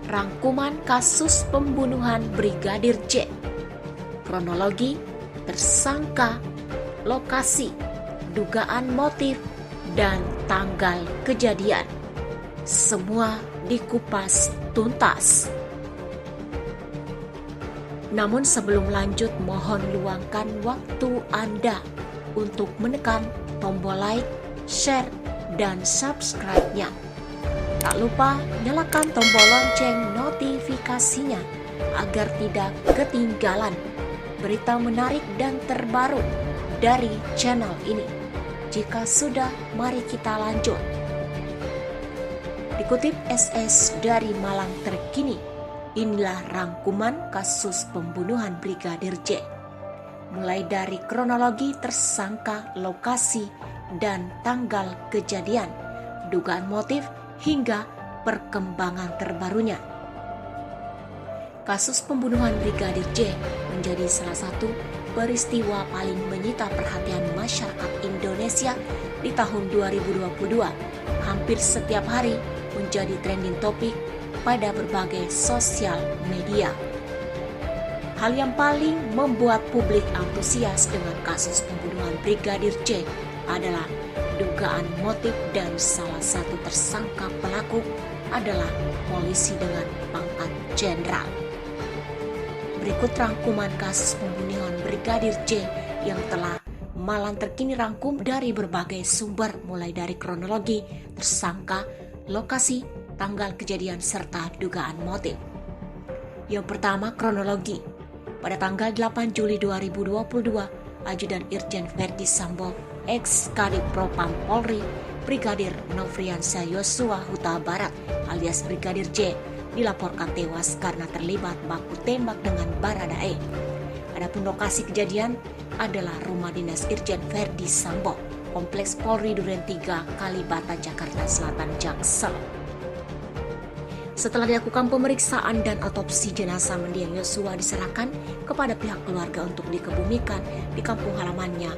Rangkuman kasus pembunuhan Brigadir J. Kronologi, tersangka, lokasi, dugaan motif, dan tanggal kejadian. Semua dikupas tuntas. Namun sebelum lanjut, mohon luangkan waktu Anda untuk menekan tombol like, share, dan subscribe-nya. Tak lupa nyalakan tombol lonceng notifikasinya agar tidak ketinggalan berita menarik dan terbaru dari channel ini. Jika sudah, mari kita lanjut. Dikutip SS dari Malang Terkini, inilah rangkuman kasus pembunuhan Brigadir J. Mulai dari kronologi tersangka, lokasi, dan tanggal kejadian, dugaan motif, hingga perkembangan terbarunya. Kasus pembunuhan Brigadir J menjadi salah satu peristiwa paling menyita perhatian masyarakat Indonesia di tahun 2022. Hampir setiap hari menjadi trending topik pada berbagai sosial media. Hal yang paling membuat publik antusias dengan kasus pembunuhan Brigadir J adalah dugaan motif, dan salah satu tersangka pelaku adalah polisi dengan pangkat jenderal. Berikut rangkuman kasus pembunuhan Brigadir J yang telah Malang Terkini rangkum dari berbagai sumber, mulai dari kronologi, tersangka, lokasi, tanggal kejadian, serta dugaan motif. Yang pertama, kronologi. Pada tanggal 8 Juli 2022, Ajudan Irjen Verdi Sambo, ex-Kadif Propam Polri, Brigadir Nofriansyah Yosua Huta Barat alias Brigadir J dilaporkan tewas karena terlibat baku tembak dengan Baradae. Adapun lokasi kejadian adalah rumah dinas Irjen Verdi Sambo, Kompleks Polri Duren 3, Kalibata, Jakarta Selatan, Jaksel. Setelah dilakukan pemeriksaan dan otopsi, jenazah mendiang Yosua diserahkan kepada pihak keluarga untuk dikebumikan di kampung halamannya,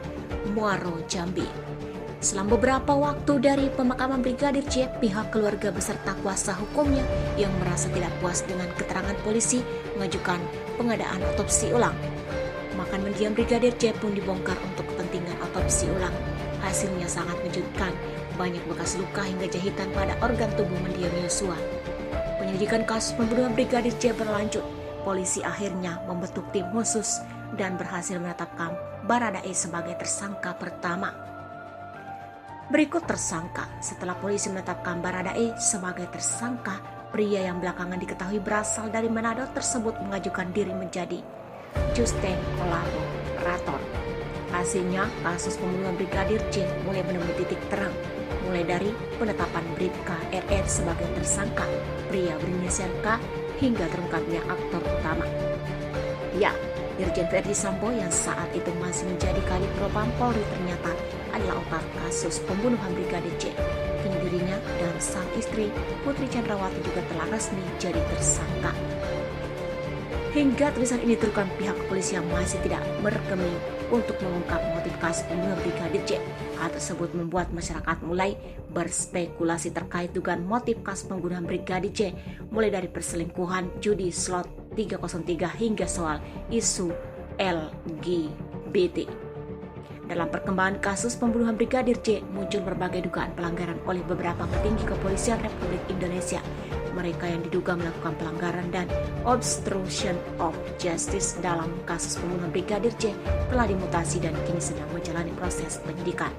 Muaro, Jambi. Selang beberapa waktu dari pemakaman Brigadir J, pihak keluarga beserta kuasa hukumnya yang merasa tidak puas dengan keterangan polisi mengajukan pengadaan otopsi ulang. Makam mendiang Brigadir J pun dibongkar untuk kepentingan otopsi ulang. Hasilnya sangat mengejutkan, banyak bekas luka hingga jahitan pada organ tubuh mendiang Yosua. Penyelidikan kasus pembunuhan Brigadir J berlanjut. Polisi akhirnya membentuk tim khusus dan berhasil menetapkan Baradae sebagai tersangka pertama. Berikut tersangka. Setelah polisi menetapkan Baradae sebagai tersangka, pria yang belakangan diketahui berasal dari Manado tersebut mengajukan diri menjadi justice kolaborator. Hasilnya, kasus pembunuhan Brigadir J mulai menemui titik terang, mulai dari penetapan Bribka RR sebagai tersangka, pria berinisial K, hingga terungkapnya aktor utama. Ya, Irjen Verdi Sambo yang saat itu masih menjadi Kadif Propam Polri ternyata adalah otak kasus pembunuhan Brigadir J. Kini dirinya dan sang istri Putri Chandrawati juga telah resmi jadi tersangka. Hingga tulisan ini diteruskan, pihak kepolisian masih tidak bergeming untuk mengungkap motif kasus pembunuhan Brigadir J. Hal tersebut membuat masyarakat mulai berspekulasi terkait dugaan motif kasus pembunuhan Brigadir J, mulai dari perselingkuhan, judi slot 303 hingga soal isu LGBT. Dalam perkembangan kasus pembunuhan Brigadir J, muncul berbagai dugaan pelanggaran oleh beberapa petinggi kepolisian Republik Indonesia. Mereka yang diduga melakukan pelanggaran dan obstruction of justice dalam kasus pembunuhan Brigadir J telah dimutasi dan kini sedang menjalani proses penyidikan.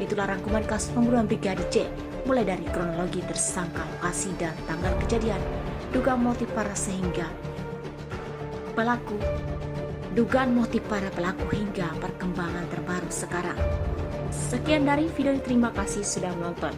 Itulah rangkuman kasus pembunuhan Brigadir J, mulai dari kronologi tersangka, lokasi, dan tanggal kejadian, dugaan motif para pelaku hingga perkembangan terbaru sekarang. Sekian dari video ini, terima kasih sudah menonton.